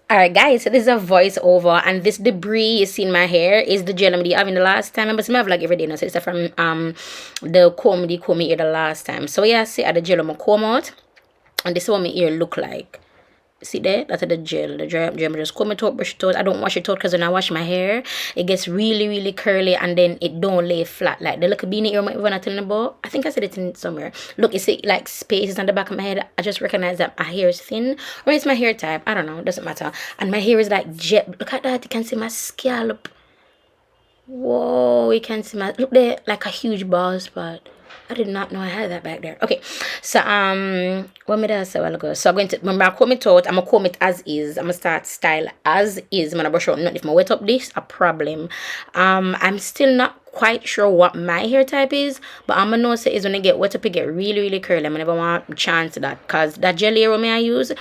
Alright guys, so this is a voiceover and this debris you see in my hair is the gel I'm having the last time. Remember, I have like every day now, so it's from the comb ear the last time. So yeah, see the gel I'm comb out and this is what my ear look like. See there? That's the gel. The gel just comb it out, brush it out. I don't wash it out because when I wash my hair, it gets really, really curly and then it don't lay flat. Like the little beanie ear when I telling about. I think I said it in somewhere. Look, you see like spaces on the back of my head. I just recognize that my hair is thin. Or it's my hair type. I don't know. It doesn't matter. And my hair is like jet. Look at that. You can see my scalp. Whoa, you can see my look there like a huge bald spot. I did not know I had that back there. Okay, so what made I say a while ago? So I'm going to remember I comb it out. I'm gonna comb it as is. I'm gonna start style as is. I'm gonna brush out. Not if I wet up this a problem. I'm still not quite sure what my hair type is, but I'm gonna know say is when I get wet up it get really really curly. I'm never want a chance of that because that jelly arrow I use the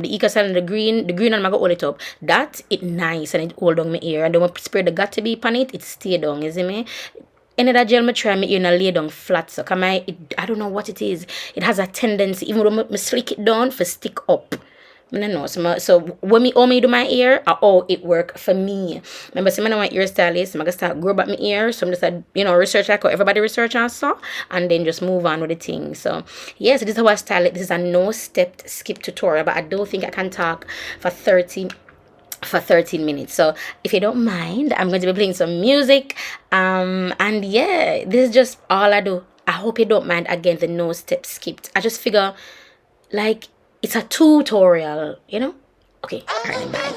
Eco and the green and I go hold it up. That it nice and it hold on my ear and then when I spray the got to be on it stay down, you see me? Any that gel I try me ear lay down flat so come I don't know what it is. It has a tendency even though I slick it down for stick up. I don't know. So when me do my ear, it work for me. Remember, so I'm my ear stylist. I'm gonna start grow back my ear. So I'm just research like how everybody research and so, and then just move on with the thing. So yes, this is how I style it. This is a no step skip tutorial, but I don't think I can talk for 13 minutes. So if you don't mind, I'm going to be playing some music. And yeah, this is just all I do. I hope you don't mind again the no step skipped. I just figure like it's a tutorial, you know? Okay, alright, bye.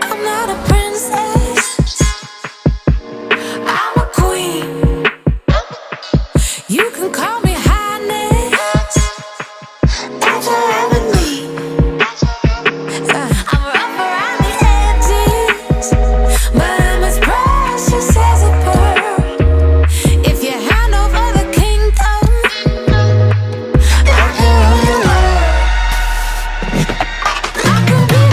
I'm not a princess, I'm a queen. You can call me highness, that's what I need. I'm rough around the edges, but I'm as precious as a pearl. If you hand over the kingdom, I can rule the world. I could be the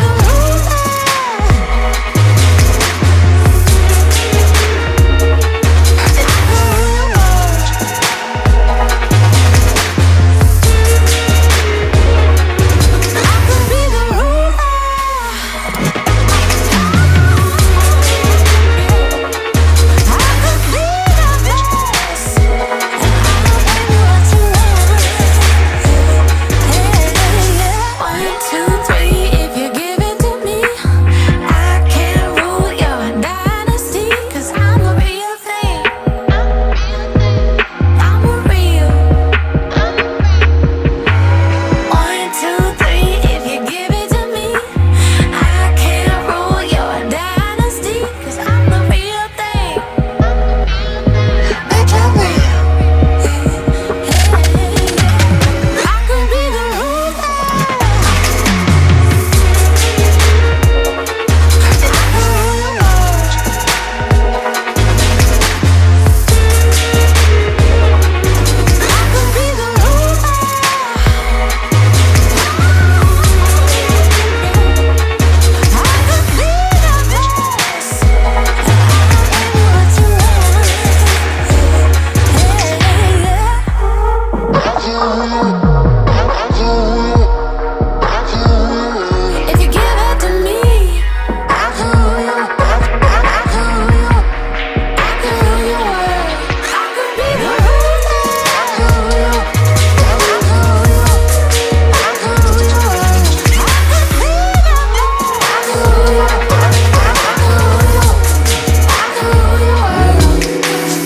ruler.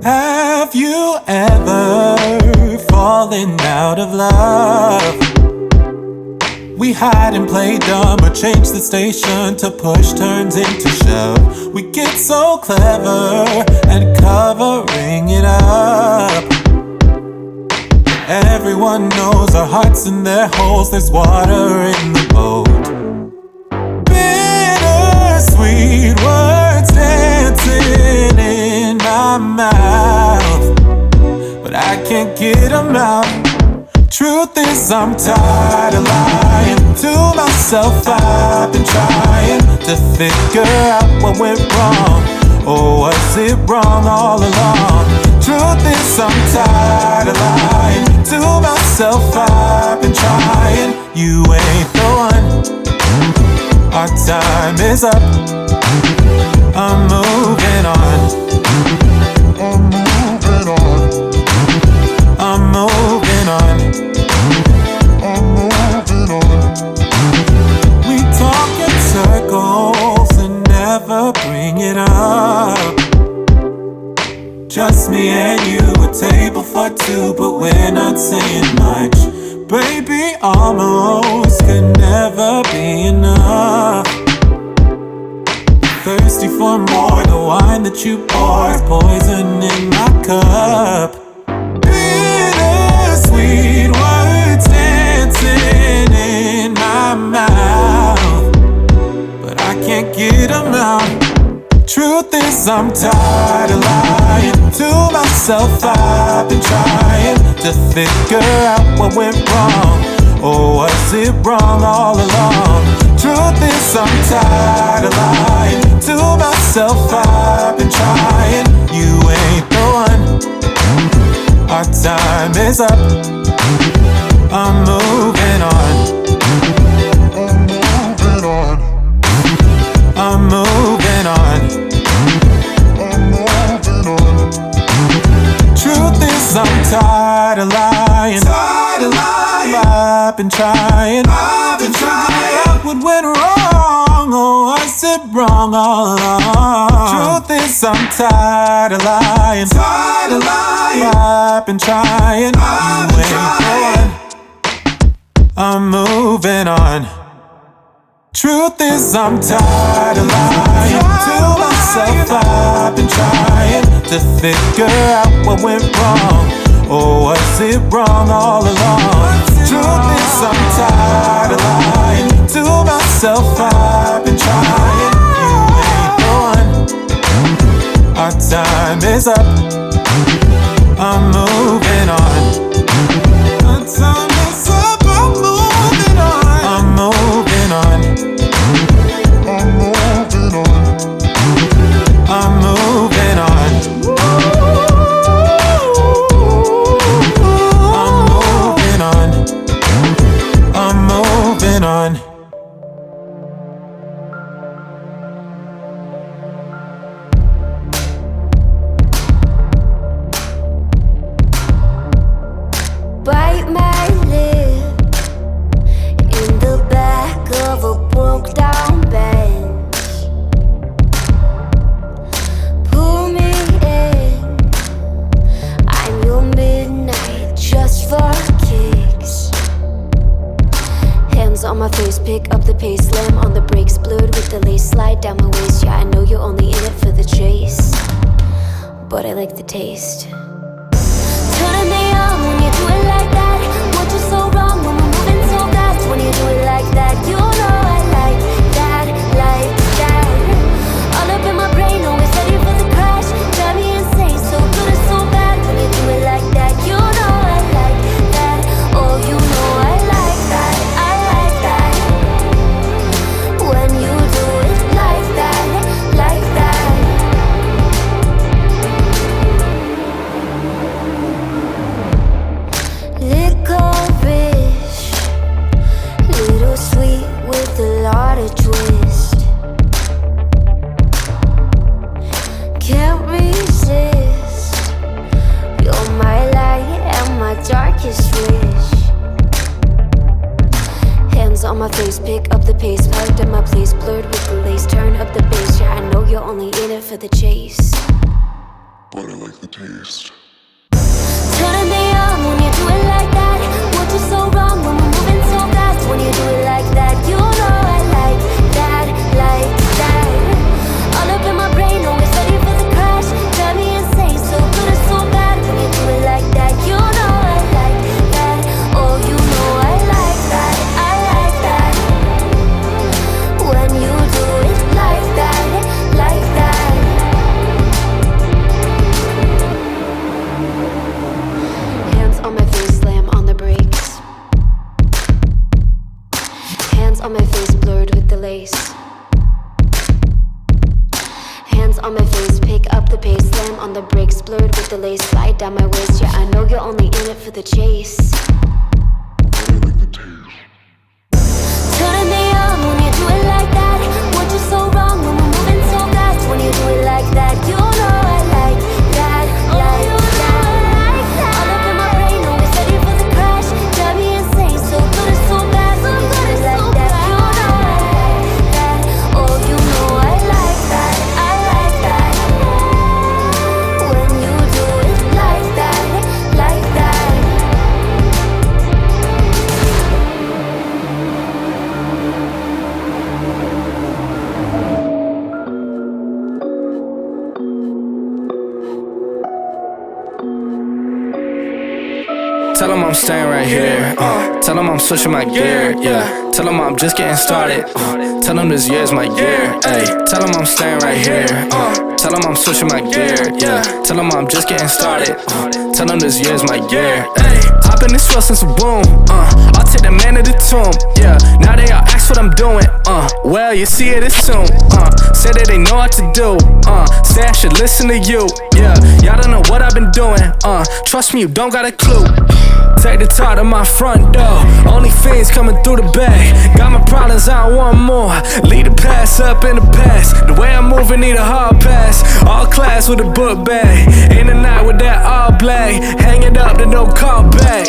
Have you ever fallen out of love? We hide and play dumb or change the station to push turns into shove. We get so clever at covering it up. Everyone knows our hearts in their holes. There's water in the boat. Bittersweet words dancing in my mouth, but I can't get them out. Truth is I'm tired of lying to myself. I've been trying to figure out what went wrong, or was it wrong all along? Truth is I'm tired of lying to myself. I've been trying. You ain't the one. Our time is up. I'm moving on. I'm moving on. I'm moving on. I'm moving on. We talk in circles and never bring it up. Just me and you, a table for two, but we're not saying much. Baby, almost could never be enough. Thirsty for more, the wine that you pour is poison in my cup. Bittersweet words dancing in my mouth, but I can't get them out. Truth is I'm tired of lying to myself. I've been trying to figure out what went wrong, or was it wrong all along? Truth is I'm tired of lying to myself. I've been trying. You ain't the one. Our time is up. I'm moving on. I'm moving on. I'm moving on. I'm moving on. Truth is I'm tired of lying. Tired of lying. I've been trying. I've been trying. What went wrong, or was it wrong all along? Truth is I'm tired of lying. Tired of lying. I've been trying. I've been trying. I'm moving on. Truth is I'm tired of lying to myself. I've been trying to figure out what went wrong, or was it wrong all along? Truth is I'm tired of lying to myself. I've been trying. You ain't the one. Our time is up. I'm moving on. Our time is up. I'm moving on. I'm moving on. I'm moving on. I'm moving on. I'm moving on. I'm moving on. Bite my lip in the back of a broke down bench. Pull me in, I'm your midnight just for kicks. Hands on my face, pick up the pace, slam on the brakes, blurred with the lace, slide down my waist. Yeah, I know you're only in it for the chase, but I like the taste. Turning me on when you do it like that. What you so wrong when we're moving so fast? When you do it like that, you know I like that, like that. All up in my brain, always ready for the crash. Drive me insane, so good and so bad. When you do it like that, you know I like that. Oh, you know I like that, I like that. When you do it like that, like that. Licorice, little sweet with a lot of twist. Can't resist. You're my light and my darkest wish. Hands on my face, pick up the pace, parked in my place, blurred with the lace. Turn up the bass, yeah, I know you're only in it for the chase, but I like the taste. turning me on when you do it like that. What you so wrong when we're moving so fast? When you do it like that, you know I like that, like that. All up in my brain, always ready for the crash. Drive me insane, so good and so bad. When you do it like that, you know I like that. Oh, you know I like that, I like that. When you do it like that, like that. on my face, pick up the pace, slam on the brakes, blurred with the lace, slide down my waist. Yeah, I know you're only in it for the chase. Turning me on when you do it like that. What you so wrong when we're moving so fast? When you do it like that, you know I like that, like that. All up in my brain, always ready for the crash. Drive me insane, so good it's so bad. When you do it like that, you know I like that. Oh, you know I like that, I like that. When you do it like that, like that. Tell 'em I'm staying right here. Tell 'em I'm switching my gear. Yeah. Tell 'em I'm just getting started. Tell 'em this year's my year. Ay. Tell 'em I'm staying right here. Tell 'em I'm switching my gear. Yeah. Tell 'em I'm just getting started. Tell 'em this year's my year. Ay. I've been this well since the womb. I'll take the man to the tomb. Yeah. Now they all ask what I'm doing. Well, you see it soon. Say that they know what to do. Say I should listen to you. Yeah. Y'all don't know what I've been doing. Trust me, you don't got a clue. Take the top to my front door. Only fiends coming through the bag. Got my problems, I don't want more. Lead the past up in the past. The way I'm moving need a hard pass. All class with a book bag. In the night with that all black. Hang it up, then no call back.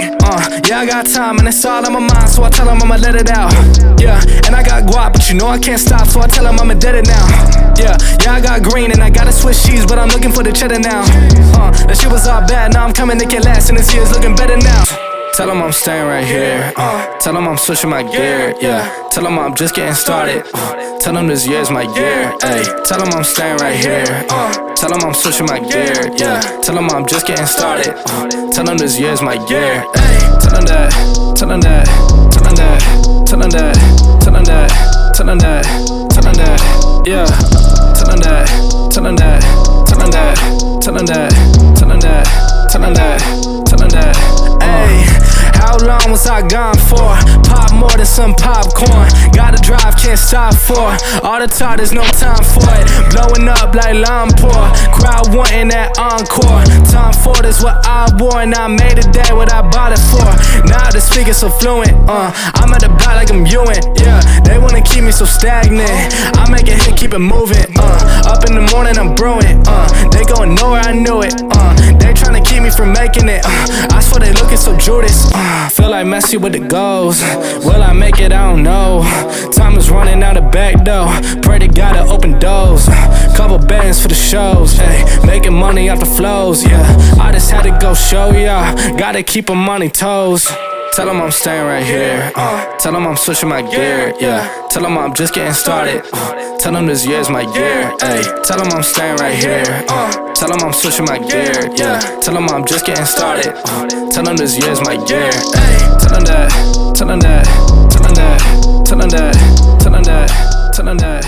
Yeah, I got time and it's all on my mind, so I tell 'em I'ma let it out. Yeah, and I got guap, but you know I can't stop, so I tell 'em I'ma dead it now. Yeah, I got green and I gotta switch cheese, but I'm looking for the cheddar now. That shit was all bad, now I'm coming to get last, and this year's looking better now. Tell 'em I'm staying right here. Tell 'em I'm switching my gear. Yeah. Tell 'em I'm just getting started. Tell 'em this year's my year. Ay. Tell 'em I'm staying right here. Tell 'em I'm switching my gear. Yeah. Tell 'em I'm just getting started. Tell 'em this year's my year. Ay. Tell 'em that. Tell 'em that. Tell 'em that. Tell 'em that. Tell 'em that. Tell 'em that. Tell 'em that. Yeah. Tell 'em that. Tell 'em that. Tell 'em that. Tell 'em that. Tell 'em that. Tell 'em that. Tell 'em that. Ay. How long was I gone for? Pop more than some popcorn. Gotta drive, can't stop for. All the talk, there's no time for it. Blowing up like Lampore. Crowd wanting that encore. Tom Ford is what I wore, and I made it that what I bought it for. Now the speaker so fluent. I'm at the back like I'm Ewan. Yeah, they wanna keep me so stagnant. I make it hit, keep it moving. Up in the morning, I'm brewing. They gon' know where I knew it. They tryna keep me from making it. I swear they looking so Judas. Feel like Messi with the goals. Will I make it? I don't know. Time is running out the back door. Pray to God to open doors. Couple bands for the shows. Ay, making money off the flows. Yeah, I just had to go show y'all. Gotta keep 'em on their toes. Tell 'em I'm staying right here. Tell 'em I'm switching my gear. Yeah. Tell 'em I'm just getting started. Tell 'em this year's my year. Ay. Tell 'em I'm staying right here. Tell 'em I'm switching my gear. Yeah. Tell 'em I'm just getting started. Tell 'em this year's my year. Ay. Tell 'em that. Tell 'em that. Tell 'em that. Tell 'em that. Tell 'em that. Tell 'em that.